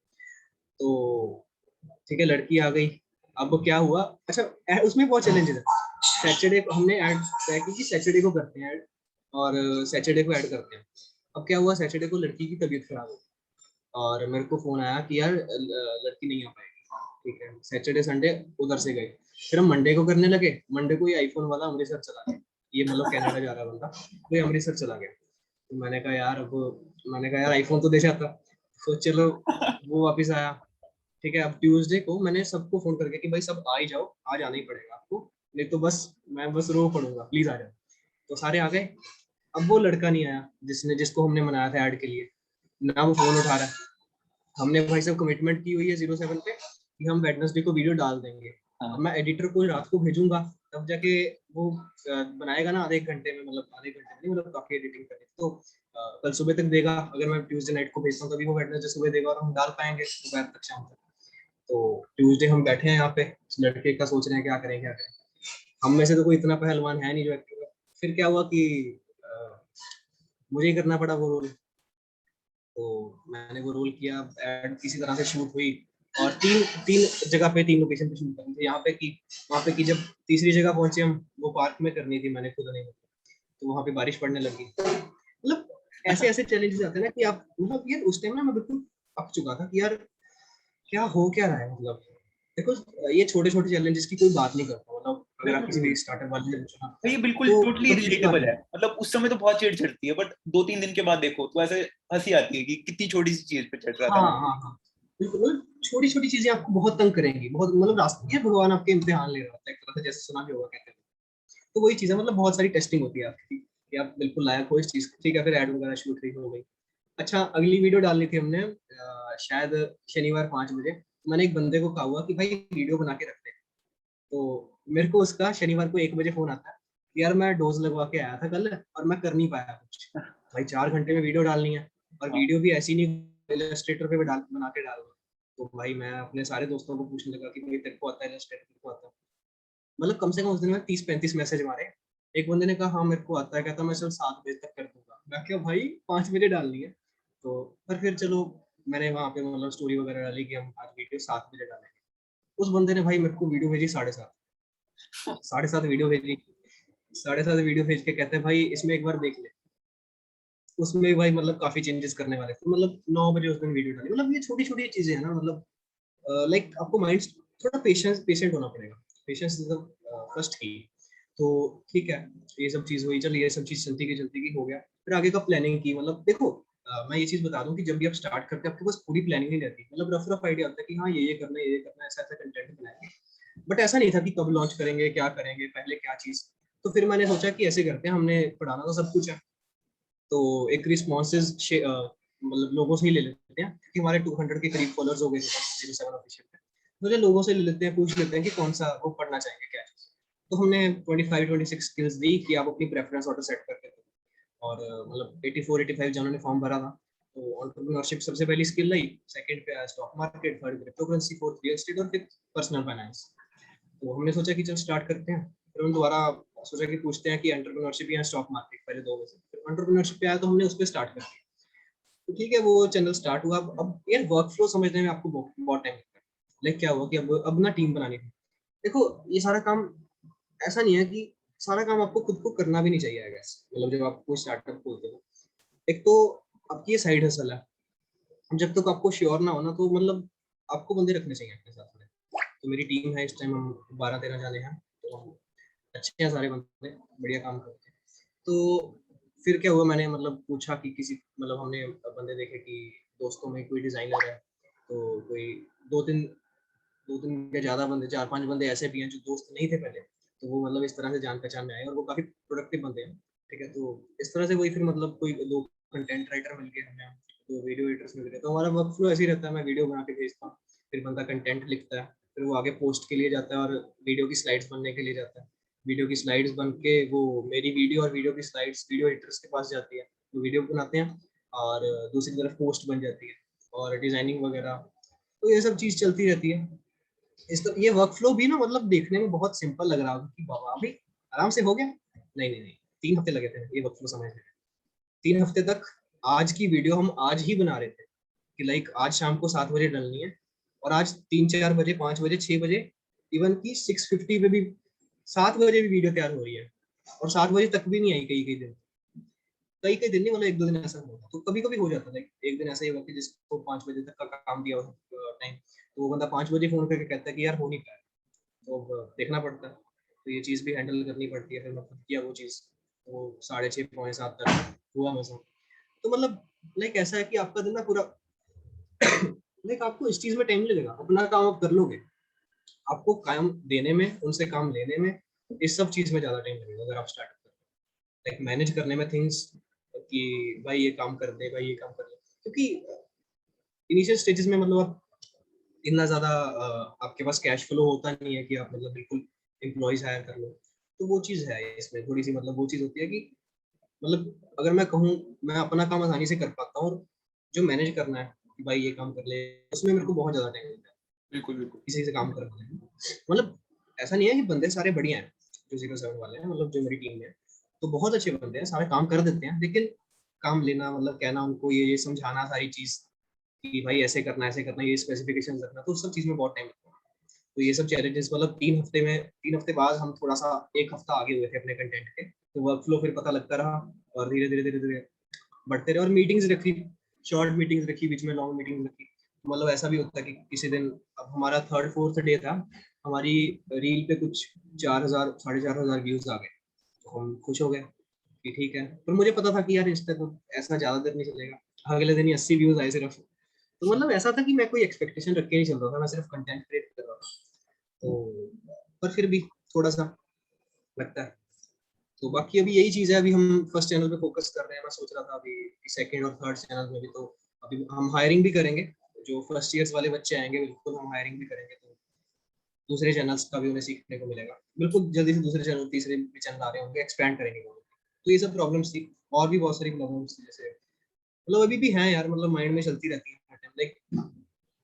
तो ठीक है, लड़की आ गई। अब क्या हुआ, अच्छा उसमें बहुत चैलेंजेस है। सैटरडे को हमने ऐड तय की कि सैटरडे को करते हैं ऐड, और सैटरडे को ऐड करते हैं। अब क्या हुआ, सैटरडे को लड़की की तबीयत खराब हो, और मेरे को फोन आया कि यार लड़की नहीं आ पाएगी। ठीक है, सैटरडे संडे उधर से गए। फिर हम मंडे को करने लगे। मंडे को ये आईफोन वाला अमृतसर चला गया। ये मतलब कनाडा जा रहा बंदा, तो ये अमृतसर चला गया। तो मैंने कहा यार आईफोन तो दे जाता। तो चलो वो वापिस आया। ठीक है, अब ट्यूसडे को मैंने सबको फोन करके कि भाई सब आ ही जाओ, आज आना ही पड़ेगा आपको, नहीं तो बस मैं बस रो पड़ूंगा, प्लीज आ जाओ। तो सारे आ गए। अब वो लड़का नहीं आया जिसको हमने मनाया था ऐड के लिए, ना वो फोन उठा रहा है। हमने भाई सब कमिटमेंट की हुई है 07 पे कि हम वेडनेसडे को वीडियो डाल देंगे। अब हाँ। मैं एडिटर को रात को भेजूंगा, तब जाके वो बनाएगा ना आधे एक घंटे में, मतलब आधे घंटे में नहीं, मतलब काफी एडिटिंग करें तो कल सुबह तक देगा। अगर मैं ट्यूसडे नाइट को भेजता हूँ तभी वो वेडनेसडे सुबह देगा और हम डाल पाएंगे दोपहर तक, शाम तक। तो ट्यूसडे हम बैठे हैं यहाँ पे, इस लड़के का सोच रहे हैं क्या करें क्या करें। हम में से तो कोई इतना पहलवान है नहीं जो एक्टिंग। फिर क्या हुआ कि मुझे ही करना पड़ा वो रोल। तो मैंने वो रोल किया, एड किसी तरह से शूट हुई। और तीन तीन जगह पे, 3 लोकेशन पे शूट करनी थी। यहाँ पे की, वहाँ पे की, जब तीसरी जगह पहुंचे हम, वो पार्क में करनी थी, मैंने खुद नहीं। तो वहाँ पे बारिश पड़ने लगी। मतलब ऐसे ऐसे चैलेंजेस आते हैं ना कि आप मतलब यार उस टाइम ना मैं बिल्कुल अक चुका था कि यार क्या हो क्या रहा है, मतलब देखो ये छोटे छोटे चैलेंजेस की कोई बात नहीं करता, मतलब अगर आप बिल्कुल किसी भी बिल्कुल। स्टार्टअप वाले से पूछो ना, तो ये बिल्कुल तो टोटली बड़ी बड़ी रिलेटेबल बात है, है। मतलब उस समय तो बहुत चिढ़ चढ़ती है, बट 2-3 दिन के बाद देखो तो ऐसे हंसी आती है कि कितनी छोटी सी चीज पे चढ़ रहा था हाँ मैं। हाँ हाँ, बिल्कुल। मतलब छोटी छोटी चीजें आपको बहुत तंग करेंगी, बहुत मतलब रास्ते, ये भगवान आपके इम्तिहान ले रहा होता है एक तरह से, जैसे सुना भी होगा कहते हैं। तो वही चीज है, मतलब बहुत सारी टेस्टिंग होती है आपकी कि आप बिल्कुल लायक हो इस चीज की। ठीक है, फिर एड वगैरह शूट हो गई। अच्छा, अगली वीडियो डालनी थी हमने शायद शनिवार 5 बजे। मैंने एक बंदे को कहा हुआ कि भाई वीडियो बना के रखते हैं। तो मेरे को उसका शनिवार को 1 बजे फोन आता है, यार मैं डोज लगवा के आया था कल और मैं कर नहीं पाया कुछ। भाई 4 घंटे में वीडियो डालनी है, और हाँ वीडियो भी ऐसी नहीं इलस्ट्रेटर पे डाल बना के डाल दूँ। तो भाई मैं अपने सारे दोस्तों को पूछने लगा कि भाई तेरे को आता है इलस्ट्रेटर, तेरे को आता है? मतलब कम से कम उस दिन में 30-35 मैसेज मारे। एक बंदे ने कहा हाँ मेरे को आता है, कहता मैं चल 7 बजे तक कर दूंगा। मैं क्या भाई 5 बजे डालनी है? तो पर फिर चलो, मैंने वहाँ पे मतलब स्टोरी वगैरह डाली कि हम आज वीडियो 7 बजे डालेंगे। उस बंदे ने भाई मेरे को वीडियो भेजी 7:30, 7:30 वीडियो भेजी। 7:30 वीडियो भेज के कहते हैं भाई इसमें एक बार देख ले। उसमें भाई मतलब काफी चेंजेस करने वाले थे, मतलब 9 बजे उस दिन वीडियो डाली। मतलब ये छोटी छोटी चीजें हैं ना, मतलब लाइक आपको माइंड थोड़ा पेशेंट होना पड़ेगा। पेशेंस इज द फर्स्ट की। तो ठीक है, ये सब चीज हुई, चल ये सब चीज चलती की हो गया। फिर आगे का प्लानिंग की, मतलब देखो मैं ये चीज बता दूं कि जब भी आप स्टार्ट करते हैं आपके पास पूरी प्लानिंग नहीं रहती, मतलब रफ रफ आइडिया होता है कि हाँ ये करना है, ये करना है, ऐसा ऐसा कंटेंट बनाएंगे। बट ऐसा नहीं था कि कब लॉन्च करेंगे, क्या करेंगे, पहले क्या चीज। तो फिर मैंने सोचा कि ऐसे करते हैं, हमने पढ़ाना तो सब कुछ है, तो एक रिस्पॉन्सेज मतलब लोगों से ही ले लेते हैं, क्योंकि हमारे 200 के करीब फॉलोअर्स हो गए थे 07 ऑफिशियल पे। मुझे लोगों से ले लेते हैं, पूछ लेते हैं कि कौन सा वो पढ़ना चाहेंगे, क्या चीज। तो हमने 25-26 स्किल्स दी कि आप अपनी प्रेफरेंस ऑटो सेट करके दो। और मतलब 84-85 जनों ने फॉर्म भरा था। तो एंटरप्रेन्योरशिप सबसे पहली स्किल रही, सेकंड पे आया stock market, third cryptocurrency, fourth real estate, और फिफ्थ पर्सनल फाइनेंस। तो हमने सोचा कि चल स्टार्ट करते हैं। फिर हम दोबारा सोचा कि पूछते हैं कि एंटरप्रेन्योरशिप या स्टॉक मार्केट, पहले दो में से। फिर एंटरप्रेन्योरशिप पे आया तो हमने उस पर स्टार्ट कर दिया। तो ठीक है, वो चैनल स्टार्ट हुआ। अब यार वर्क फ्लो समझने में आपको बहुत टाइम लगता है। लाइक क्या हुआ कि अब ना टीम बनानी थी। देखो ये सारा काम ऐसा नहीं है कि सारा काम आपको खुद को करना भी नहीं चाहिए, आई गेस। मतलब जब आप कोई स्टार्टअप खोलते हो, एक तो आपकी ये साइड हसल है। जब तक आपको श्योर ना हो ना, तो मतलब आपको बंदे रखने चाहिए अपने साथ में। तो मेरी टीम है इस टाइम, हम 12-13 जाने हैं। तो हम अच्छे हैं सारे बंदे, बढ़िया काम करते हैं। तो फिर क्या हुआ, मैंने मतलब पूछा कि किसी, मतलब हमने बंदे देखे कि दोस्तों में कोई डिजाइनर है, तो कोई दो तीन दो तीन के ज्यादा बंदे, 4-5 बंदे ऐसे भी हैं जो दोस्त नहीं थे पहले। तो वो मतलब इस तरह से जान पहचान में आए, और वो काफी प्रोडक्टिव बंदे हैं। ठीक है, तो इस तरह से वही फिर मतलब कोई दो कंटेंट राइटर मिल गए हमें, दो वीडियो एडिटर्स मिल गए। तो हमारा वर्क फ्लो ऐसे ही रहता है, मैं वीडियो बना के भेजता हूँ, फिर बंदा कंटेंट लिखता है, फिर वो आगे पोस्ट के लिए जाता है और वीडियो की स्लाइड्स बनने के लिए जाता है। वीडियो की स्लाइड्स बन के वो मेरी वीडियो और वीडियो की स्लाइड्स वीडियो एडिटर्स के पास जाती है, वो वीडियो बनाते हैं, और दूसरी तरफ पोस्ट बन जाती है, और डिजाइनिंग वगैरह। तो ये सब चीज चलती रहती है। इसका ये वर्क फ्लो भी ना, मतलब देखने में बहुत सिंपल लग रहा होगा कि बाबा भाई आराम से हो गया। नहीं नहीं नहीं, 3 हफ्ते लगे थे ये वर्क फ्लो समझने में। 3 हफ्ते तक आज की वीडियो हम आज ही बना रहे थे, कि लाइक आज शाम को 7 बजे डलनी है, और आज 3-4 बजे, 5 बजे, 6 बजे, इवन की 6:50 पे भी, 7 बजे भी वीडियो तैयार हो रही है। और 7 बजे तक भी नहीं आई कई कई दिन। कई कई दिन नहीं, मतलब 1-2 दिन ऐसा हुआ, तो कभी कभी हो जाता है। एक दिन ऐसा ही हुआ कि जिसको 5 बजे तक का काम दिया हो टाइम, तो वो बंदा 5 बजे फोन करके कहता है कि यार हो नहीं पाया। तो देखना पड़ता है, तो ये चीज़ भी हैंडल करनी पड़ती है। फिर मैं खुद किया वो चीज़, तो 6:30 पौने 7 तक हुआ मेरे साथ। तो मतलब लाइक ऐसा है कि आपका दिन ना पूरा लाइक आपको इस चीज़ में टाइम नहीं लगेगा, अपना काम आप कर लोगे। आपको काम देने में, उनसे काम लेने में, इस सब चीज़ में ज़्यादा टाइम लगेगा अगर आप स्टार्ट करें, लाइक मैनेज करने में थिंग्स, कि भाई ये काम कर दे, भाई ये काम कर दे। क्योंकि इनिशियल स्टेजेस में मतलब आप इतना ज्यादा आपके पास कैश फ्लो होता नहीं है कि आप मतलब बिल्कुल एम्प्लॉयज हायर कर लो। तो वो चीज है इसमें थोड़ी सी, मतलब वो चीज होती है कि मतलब अगर मैं कहूँ, मैं अपना काम आसानी से कर पाता हूँ, और जो मैनेज करना है कि भाई ये काम कर ले, उसमें मेरे को बहुत ज्यादा टाइम लगता है बिल्कुल बिल्कुल। किसी से काम करने में। मतलब ऐसा नहीं है कि बंदे सारे बढ़िया हैं जो 07 वाले हैं, मतलब जो मेरी टीम में है, तो बहुत अच्छे बंदे हैं, सारे काम कर देते हैं। लेकिन काम लेना, मतलब कहना उनको, ये समझाना सारी चीज कि भाई ऐसे करना, ऐसे करना, ये स्पेसिफिकेशन रखना, तो उस सब चीज में बहुत टाइम लगता है। तो ये सब चैलेंजेस, मतलब 3 हफ्ते में, 3 हफ्ते बाद हम थोड़ा सा एक हफ्ता आगे हुए थे अपने कंटेंट के, तो वर्क फ्लो फिर पता लगता रहा, और धीरे धीरे धीरे धीरे बढ़ते रहे। और मीटिंग्स रखी, शॉर्ट मीटिंग्स रखी, बीच में लॉन्ग मीटिंग्स रखी। मतलब ऐसा भी होता है कि किसी दिन, अब हमारा 3rd-4th डे था, हमारी रील पे कुछ 4,000 4,500 व्यूज आ गए। तो हम खुश हो गए कि ठीक है। पर मुझे पता था कि यार इंस्टा तो ऐसा ज्यादा देर नहीं चलेगा, अगले दिन ही 80 व्यूज आए सिर्फ। तो मतलब ऐसा था कि मैं कोई एक्सपेक्टेशन रख के नहीं चल रहा था, मैं सिर्फ कंटेंट क्रिएट कर रहा था। तो पर फिर भी थोड़ा सा लगता है। तो बाकी अभी यही चीज है, अभी हम फर्स्ट चैनल पे फोकस कर रहे हैं। मैं सोच रहा था अभी सेकंड और थर्ड चैनल में भी, तो अभी हम हायरिंग भी करेंगे। जो फर्स्ट ईयर्स वाले बच्चे आएंगे बिल्कुल हम हायरिंग भी करेंगे, तो दूसरे चैनल्स का भी उन्हें सीखने को मिलेगा। बिल्कुल जल्दी से दूसरे चैनल, तीसरे भी चैनल आ रहे होंगे, एक्सपैंड करेंगे वो। तो ये सब प्रॉब्लम्स थी, और भी बहुत सारी प्रॉब्लम्स थी, जैसे मतलब अभी भी हैं यार, मतलब माइंड में चलती रहती है लाइक,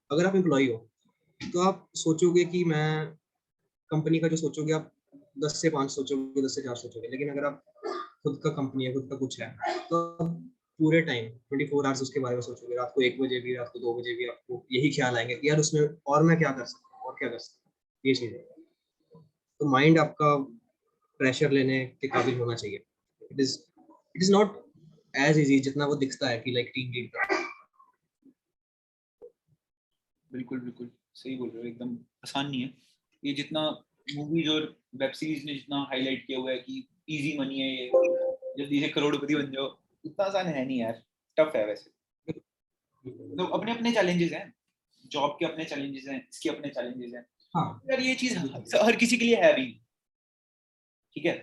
अगर आप एम्प्लॉई हो तो आप सोचोगे कि मैं कंपनी का जो सोचोगे आप 10 से 5 सोचोगे, 10 से 4 सोचोगे, लेकिन अगर आप खुद का कंपनी है, खुद का कुछ है, तो आप पूरे टाइम 24 आवर्स उसके बारे में सोचोगे। रात को 1 बजे भी, रात को 2 बजे भी आपको यही ख्याल आएंगे कि यार उसमें और मैं क्या कर सकता हूँ, और क्या कर सकता हूँ, ये चीज है। तो माइंड आपका प्रेशर लेने के काबिल होना चाहिए। It is not as easy जितना वो दिखता है कि लाइक टीम लीड का। बिल्कुल बिल्कुल सही बोल रहे हो, एकदम आसान नहीं है ये। जितना मूवीज और वेब सीरीज ने जितना हाईलाइट किया हुआ है कि इजी मनी है ये, जल्दी से करोड़पति बन जाओ, उतना आसान है नहीं यार, टफ है वैसे। तो अपने अपने चैलेंजेस हैं, जॉब के अपने चैलेंजेस हैं, इसके अपने चैलेंजेस हैं हाँ यार। ये चीज हर किसी के लिए है भी, ठीक है।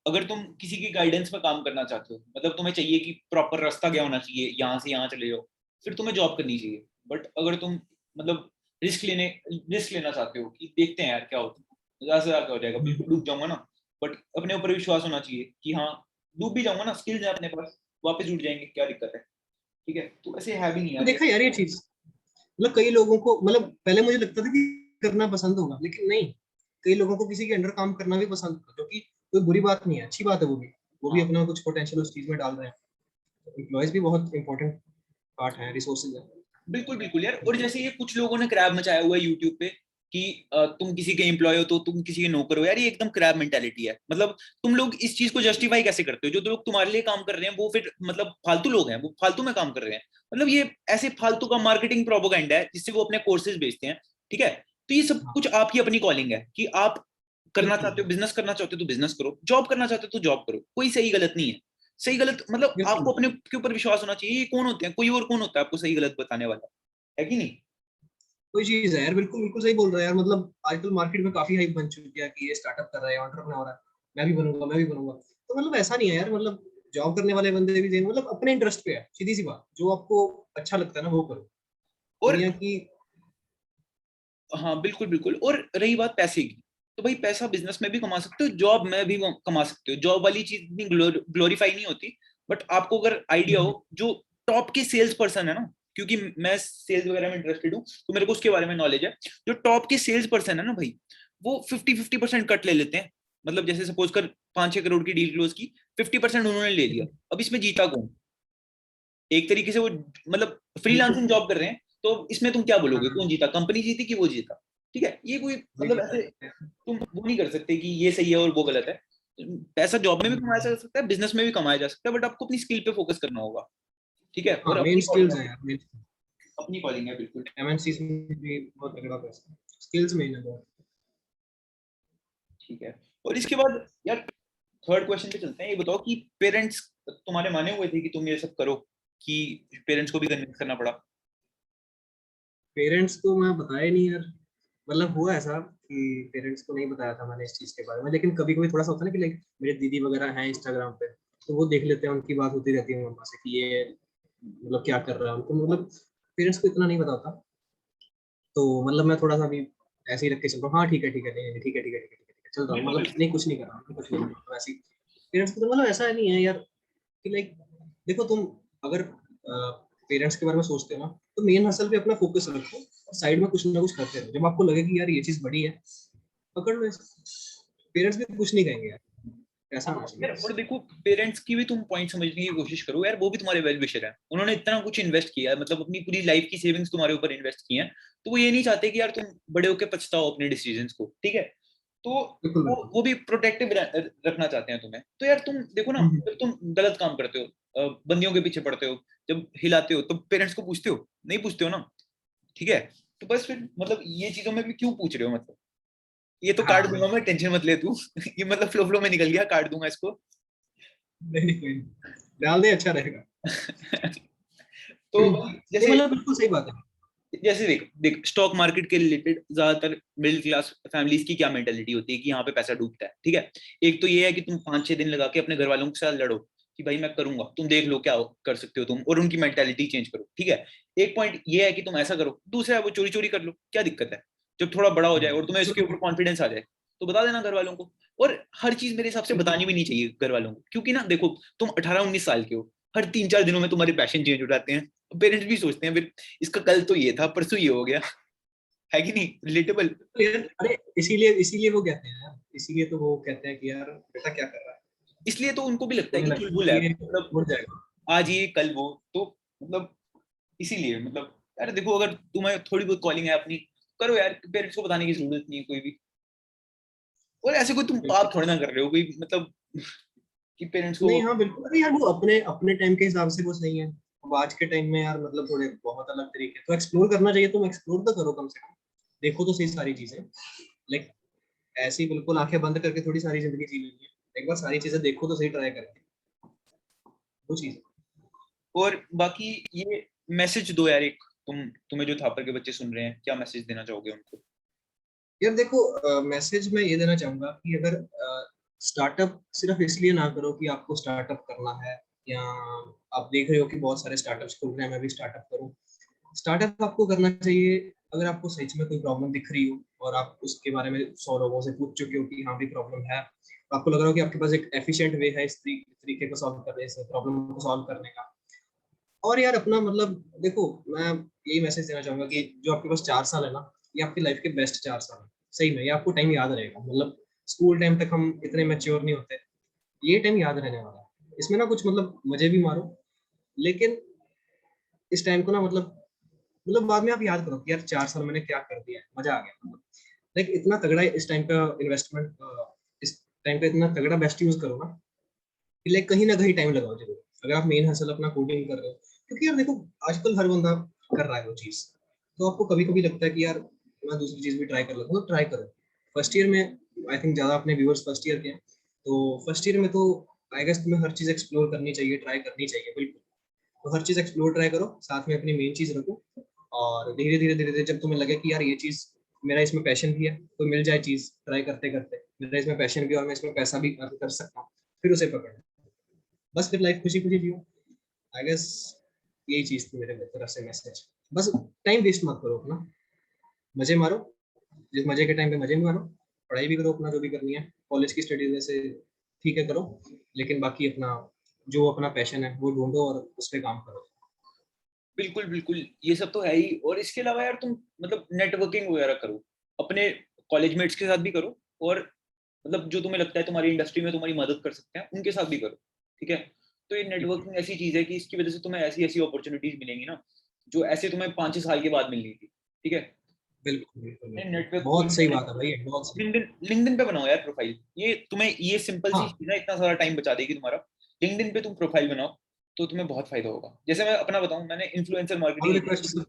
अगर तुम किसी की गाइडेंस में काम करना चाहते हो, मतलब तुम्हें चाहिए कि प्रॉपर रास्ता क्या होना चाहिए, यहाँ से यहाँ चले जाओ, फिर तुम्हें जॉब करनी चाहिए। बट अगर तुम मतलब रिस्क लेना चाहते हो कि देखते हैं यार क्या होता है, ज्यादा से ज्यादा क्या हो जाएगा, बिल्कुल डूब जाऊंगा ना, बट अपने ऊपर विश्वास होना चाहिए कि हाँ डूब भी जाऊंगा ना, स्किल्स है अपने पास, वापस उठ जाएंगे, क्या दिक्कत है, ठीक है। तो ऐसे है भी नहीं तो यार ये। देखा यार ये चीज, मतलब कई लोगों को, मतलब पहले मुझे लगता था कि करना पसंद होगा, लेकिन नहीं, कई लोगों को किसी के अंडर काम करना भी पसंद है, जो कि कोई बुरी बात नहीं है, अच्छी बात है। वो भी हाँ अपना कुछ पोटेंशियल उस चीज में डाल रहे हैं। एम्प्लॉयज भी बहुत इंपॉर्टेंट पार्ट है, रिसोर्सेज है। बिल्कुल बिल्कुल यार। और जैसे ये कुछ लोगों ने क्रैब मचाया हुआ है यूट्यूब पे कि तुम किसी के एम्प्लॉय हो तो तुम किसी के नौकर हो, यार ये एकदम क्रैब मेंटेलिटी है। मतलब तुम लोग इस चीज को जस्टिफाई कैसे करते हो? जो लोग तुम्हारे लिए काम कर रहे हैं वो फिर मतलब फालतू लोग हैं, वो फालतू में काम कर रहे हैं। मतलब ये ऐसे फालतू का मार्केटिंग प्रोपोगेंडा है जिससे वो अपने कोर्सेज बेचते हैं, ठीक है। तो ये सब हाँ कुछ आपकी अपनी कॉलिंग है कि आप करना बिल्कुल चाहते हो, बिजनेस करना चाहते हो तो बिजनेस करो, जॉब करना चाहते हो तो जॉब करो, कोई सही गलत नहीं है। सही गलत मतलब बिल्कुल। आपको अपने के ऊपर विश्वास होना चाहिए। ये कौन होते हैं, कोई और कौन होता है आपको सही गलत बताने वाला, है कि नहीं? कोई चीज है यार, बिल्कुल बिल्कुल सही बोल रहा है यार। मतलब आजकल मार्केट में काफी हाइप बन चुकी है कि ये स्टार्टअप कर रहा है, एंटरप्रेन्योर है, मैं भी बनूंगा, मैं भी बनूंगा। तो मतलब ऐसा नहीं है यार, मतलब जॉब करने वाले बंदे भी मतलब अपने इंटरेस्ट पे है, सीधी सी बात, जो आपको अच्छा लगता है ना वो करो। और दुनिया की। हाँ बिल्कुल बिल्कुल। और रही बात पैसे की, तो भाई पैसा बिजनेस में भी कमा सकते हो, जॉब में भी कमा सकते हो। जॉब वाली चीज इतनी ग्लोरीफाई नहीं होती, बट आपको अगर आइडिया हो, जो टॉप के सेल्स पर्सन है ना, क्योंकि मैं सेल्स वगैरह में इंटरेस्टेड हूँ तो मेरे को उसके बारे में नॉलेज है। जो टॉप के सेल्स पर्सन है ना भाई, वो 50-50% कट ले लेते हैं। मतलब जैसे सपोज कर 5-6 करोड़ की डील क्लोज की, 50% उन्होंने ले लिया। अब इसमें जीता कौन? एक तरीके से वो मतलब फ्रीलांसिंग बिल्कुल। जॉब कर रहे हैं, तो इसमें तुम क्या बोलोगे, हाँ कौन जीता, कंपनी जीती कि वो जीता? ठीक है, ये कोई वही मतलब चीज ऐसे है। तुम वो नहीं कर सकते कि ये सही है और वो गलत है। पैसा जॉब में भी कमाया जा सकता है, बिजनेस में भी कमाया जा सकता है, बट आपको अपनी स्किल पे फोकस करना होगा, ठीक है। और हाँ मेन अपनी कॉलिंग स्किल्स है है, यार, मेन अपनी कॉलिंग है बिल्कुल। एमएनसी में भी बहुत तगड़ा पैसा, स्किल्स मेन है बहुत। ठीक है। और इसके बाद यार थर्ड क्वेश्चन पे चलते हैं। ये बताओ कि पेरेंट्स तुम्हारे माने हुए थे कि तुम ये सब करो, कि पेरेंट्स को भी कन्विंस करना पड़ा? पेरेंट्स को मैं बताया नहीं यार, मतलब हुआ ऐसा कि पेरेंट्स को नहीं बताया था मैंने इस चीज के बारे में, लेकिन कभी कभी थोड़ा सा होता है ना कि लाइक मेरे दीदी वगैरह हैं इंस्टाग्राम पे, तो वो देख लेते हैं, उनकी बात होती रहती है मम्मा से कि ये मतलब क्या कर रहा है उनको, मतलब पेरेंट्स को इतना नहीं बताता। तो मतलब मैं थोड़ा सा अभी ऐसे ही रख के चल रहा हूँ, हाँ ठीक है ठीक है, नहीं नहीं, ठीक है ठीक है ठीक है ठीक है, चल रहा हूँ, बिल्कुल मतलब बिल्कुल। नहीं कुछ नहीं कर रहा हूँ, कुछ नहीं कर रहा हूँ वैसे ही। पेरेंट्स को तो मतलब ऐसा नहीं है यार कि लाइक, देखो तुम अगर पेरेंट्स के बारे में सोचते हो ना, तो मेन हसल पे अपना फोकस रखो और साइड में कुछ ना कुछ करते रहो। जब आपको लगे कि यार ये चीज बड़ी है, पकड़ लो इसको। पेरेंट्स भी कुछ नहीं कहेंगे यार, ऐसा होना हाँ चाहिए यार, बस। और देखो पेरेंट्स की भी तुम पॉइंट समझने की कोशिश करो यार, वो भी तुम्हारे वेल विशर हैं। उन्होंने इतना कुछ इन्वेस्ट किया है, मतलब अपनी पूरी लाइफ की सेविंग्स तुम्हारे ऊपर इन्वेस्ट की हैं। तो वो ये नहीं चाहते कि यार तुम बड़े होकर पछताओ अपने डिसीजंस को, ठीक है। तो बिल्कुल बिल्कुल। वो भी प्रोटेक्टिव रखना चाहते हैं तुम्हें। तो यार तुम देखो ना, हम्म। जब तुम गलत काम करते हो, बंदियों के पीछे पड़ते हो, जब हिलाते हो, तो पेरेंट्स को पूछते हो? नहीं पूछते हो ना, ठीक है। तो बस फिर मतलब ये चीजों में भी क्यों पूछ रहे हो? मतलब ये तो काट हाँ दूंगा मैं, टेंशन मत ले तू। ये मतलब फ्लो फ्लो में निकल गया, काट दूंगा इसको। नहीं नहीं कोई नहीं, डाल दे अच्छा रहेगा। तो भाई नहीं जैसे मतलब बिल्कुल सही बात है। जैसे देख देख स्टॉक मार्केट के रिलेटेड ज्यादातर मिडिल क्लास फैमिलीज की क्या मेंटेलिटी होती है कि यहाँ पे पैसा डूबता है, ठीक है। एक तो ये है कि तुम 5-6 दिन लगा के अपने घर वालों के साथ लड़ो कि भाई मैं करूंगा, तुम देख लो क्या कर सकते हो तुम, और उनकी मेंटेलिटी चेंज करो, ठीक है। एक पॉइंट ये है कि तुम ऐसा करो। दूसरा है वो चोरी चोरी कर लो, क्या दिक्कत है। जब थोड़ा बड़ा हो जाए और तुम्हें इसके ऊपर कॉन्फिडेंस आ जाए तो बता देना घर वालों को। और हर चीज मेरे हिसाब से बतानी भी नहीं चाहिए घर वालों को, क्योंकि ना देखो तुम 18-19 साल के हो, हर 3-4 दिनों में तुम्हारे पैशन चेंज हो जाते हैं। पेरेंट्स भी सोचते हैं फिर इसका कल तो ये था, परसों ये हो गया, है कि नहीं, रिलेटेबल। तो यार अरे इसीलिए इसीलिए वो कहते हैं यार, इसीलिए तो वो कहते हैं कि यार बेटा क्या कर रहा है, इसलिए तो उनको भी लगता है उन्हें कि लगता है चुलबुल है, कि ये मतलब उड़ जाएगा। आज ये कल वो, तो मतलब इसीलिए मतलब यार देखो अगर तुम्हें थोड़ी बहुत कॉलिंग है अपनी, करो यार, पेरेंट्स को बताने की जरूरत नहीं है कोई भी। और ऐसे कोई तुम बिल्कुल। पाप थोड़ी ना कर रहे हो कोई, मतलब कि पेरेंट्स को। नहीं हाँ बिल्कुल, अरे यार वो अपने अपने टाइम के हिसाब से वो सही है। अब आज के टाइम में यार मतलब थोड़े बहुत अलग तरीके, तो एक्सप्लोर करना चाहिए, तुम एक्सप्लोर तो करो कम से कम, देखो तो सही सारी चीजें। लाइक ऐसी बिल्कुल आंखें बंद करके थोड़ी सारी जिंदगी जी लेनी है, एक बार सारी चीजें देखो तो सही, ट्राई करके वो चीज। और बाकी ये मैसेज दो यार एक, तुम्हें जो थापर के बच्चे सुन रहे हैं, क्या मैसेज देना चाहोगे उनको। यार देखो मैसेज मैं ये देना चाहूंगा कि अगर स्टार्टअप सिर्फ इसलिए ना करो कि आपको स्टार्टअप करना है, या आप देख रहे हो कि बहुत सारे स्टार्टअप्स खुल रहे हैं, मैं भी स्टार्टअप करूं। स्टार्टअप आपको करना चाहिए अगर आपको सच में कोई प्रॉब्लम दिख रही हो और आप उसके बारे में 100 लोगों से पूछ चुके हो कि हाँ भी प्रॉब्लम है, आपको लग रहा हो कि आपके पास एक एफिशिएंट वे है इस तरीके को सॉल्व करने से, प्रॉब्लम को सॉल्व करने का। और यार अपना मतलब देखो, मैं यही मैसेज देना चाहूंगा कि जो आपके पास 4 साल है ना, ये आपकी लाइफ के बेस्ट 4 साल है। सही में ये आपको टाइम याद रहेगा, मतलब स्कूल टाइम तक हम इतने मैच्योर नहीं होते, ये टाइम याद रहने वाला है। इसमें ना कुछ मतलब मजे भी मारो, लेकिन इस टाइम को ना मतलब बाद में आप याद करो कि यार 4 साल मैंने क्या कर दिया है, मजा आ गया। लाइक इतना तगड़ा इस टाइम का इन्वेस्टमेंट, इस टाइम का इतना तगड़ा बेस्ट यूज करो ना कि लाइक कहीं ना कहीं टाइम लगाओ जरूर, अगर आप मेन हसल अपना कोडिंग कर रहे हो। क्योंकि यार देखो आजकल हर बंदा कर रहा है वो चीज, तो आपको कभी कभी लगता है कि यार मैं दूसरी चीज भी ट्राई कर लेता हूँ, तो ट्राई करो। फर्स्ट ईयर में आई थिंक ज्यादा अपने व्यूअर्स फर्स्ट ईयर के हैं, तो फर्स्ट ईयर में तो आई गेस तुम्हें हर चीज एक्सप्लोर करनी चाहिए, ट्राई करनी चाहिए बिल्कुल। तो हर चीज एक्सप्लोर ट्राई करो, साथ में अपनी मेन चीज रखो, और धीरे धीरे जब तुम्हें लगे कि यार ये चीज मेरा इसमें पैशन भी है, तो मिल जाए चीज ट्राई करते करते मेरा इसमें पैशन भी है और मैं इसमें पैसा भी अर्न कर सकता हूँ, फिर उसे पकड़, बस फिर लाइफ खुशी खुशी जियो। आई गेस यही चीज थी मेरे तरफ से मैसेज। बस टाइम वेस्ट मत करो अपना, मजे मारो, जिस मजे के टाइम पे मजे मारो, पढ़ाई भी करो अपना जो भी करनी है, कॉलेज की स्टडीज वैसे ठीक है करो, लेकिन बाकी अपना जो अपना पैशन है वो ढूंढो और उस पर काम करो। बिल्कुल बिल्कुल, ये सब तो है ही। और इसके अलावा यार तुम मतलब नेटवर्किंग वगैरह करो, अपने कॉलेज मेट्स के साथ भी करो, और मतलब जो तुम्हें लगता है तुम्हारी इंडस्ट्री में तुम्हारी मदद कर सकते हैं उनके साथ भी करो, ठीक है। तो ये नेटवर्किंग ऐसी चीज है कि इसकी वजह से तुम्हें ऐसी ऐसी अपॉर्चुनिटीज मिलेंगी ना, जो ऐसे तुम्हें 5-6 साल के बाद मिलनी थी, ठीक है। बिल्कुल बिल्कुल बिल्कुल, नेटवर्क बहुत सही बात है भाई, बहुत सही। लिंक्डइन लिंक्डइन पे बनाओ यार प्रोफाइल, ये तुम्हें ये सिंपल सी हाँ चीज ना इतना सारा टाइम बचा देगी तुम्हारा। लिंक्डइन पे तुम प्रोफाइल बनाओ तो तुम्हें बहुत फायदा होगा। जैसे मैं अपना बताऊं, मैंने इन्फ्लुएंसर ऑल मार्केटिंग रिक्वेस्ट।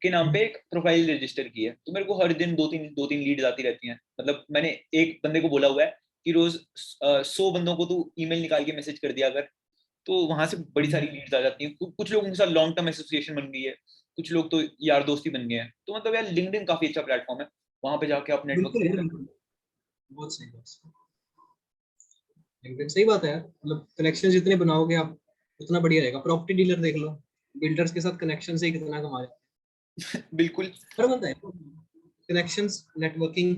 के नाम पे एक प्रोफाइल रजिस्टर की है, तो मेरे को हर दिन दो तीन लीड्स आती रहती हैं। मतलब मैंने एक बंदे को बोला हुआ है कि रोज 100 बंदों को तू ईमेल निकाल के मैसेज कर दिया अगर, तो वहां से बड़ी सारी लीड्स आ जाती हैं। कुछ लोगों के साथ लॉन्ग टर्म एसोसिएशन बन गई है, कुछ लोग तो यार दोस्ती बन गए हैं। तो मतलब यार लिंक्डइन काफी अच्छा प्लेटफॉर्म है, वहां पे जाके आप नेटवर्क बिल्कुल कर यार सकते बिल्कुल, बहुत सही बहुत सही। लिंक्डइन सही बात है यार, मतलब कनेक्शन जितने बनाओगे आप उतना बढ़िया रहेगा। प्रॉपर्टी डीलर देख लो, बिल्डर्स के साथ कनेक्शन से ही कितना कमा जाए। हैं। बिल्कुल। हर बंदा है, कनेक्शंस नेटवर्किंग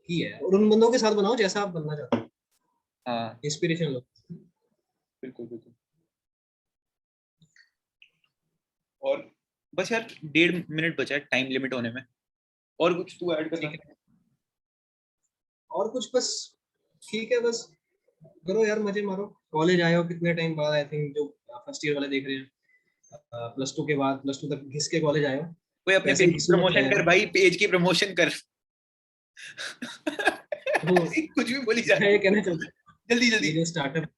की है, और उन बंदों के साथ बनाओ जैसा आप बनना चाहते हो, हाँ इंस्पिरेशन लो। बिल्कुल बिल्कुल। और बस यार 1.5 मिनट बचा है टाइम लिमिट होने में, और कुछ तू ऐड करना ठीक है, चाहे। और कुछ बस ठीक है, बस करो यार मजे मारो। कॉलेज आए हो कितने टाइम बाद, आई थिंक जो फर्स्ट ईयर वाले देख रहे हैं, प्लस टू के बाद, प्लस टू तक घिस के कॉलेज आए हो, कोई अपने वैसे पेज की घिसो मत प्रमोशन कर यार। भाई, पेज की प्रमोशन कर। तो कुछ भी बोली मैं जाती ये है, कहना चाहता जल्दी हूँ, जल्दी। ये जो स्टार्टअप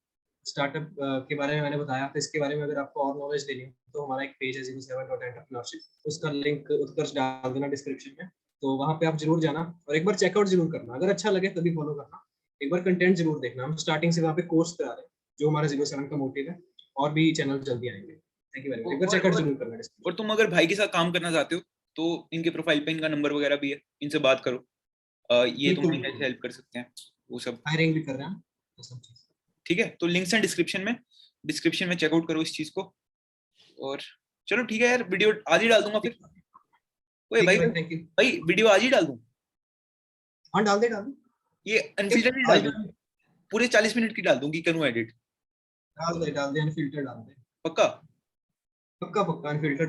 स्टार्टअप के बारे में मैंने बताया, तो इसके बारे में अगर आपको और नॉलेज लेनी है तो हमारा एक पेज है 07.entrepreneurship, उसका लिंक उत्कर्ष डाल देना डिस्क्रिप्शन में, तो वहाँ पे आप जरूर जाना और एक बार चेकआउट जरूर करना, अगर अच्छा लगे तभी फॉलो करना। एक बार कंटेंट जरूर देखना, हम स्टार्टिंग से वहाँ पे कोर्स करा रहे हैं, जो हमारा 07 का मोटिव है, और भी चैनल जल्दी आएंगे। थैंक यू वेरी मच, एक बार चेकआउट और जरूर करना और डिस्क्रिप्शन। तुम अगर भाई के साथ काम करना चाहते हो तो इनके प्रोफाइल पे इनका नंबर वगैरह भी है, इनसे बात करो। ये बिल्कुल तुम्हारी हेल्प कर सकते हैं वो सब। हायरिंग भी कर रहे हैं वो सब चीज। ठीक है, तो लिंक्स हैं डिस्क्रिप्शन में चेकआउट करो इस चीज को। और चलो ठीक है यार, वीडियो आज ही डाल दूंगा फिर। ओए ठीक भाई है भाई, थैंक यू। भाई वीडियो आज ही डाल दूं? हाँ डाल दे डाल दे। ये अनफिल्टर्ड ही डाल आज दूं? पूरे 40 मिनट की डाल दूं कि करूं एडिट? डाल दे अनफिल्टर डाल दे। पक्का? पक्का पक्का अनफिल्टर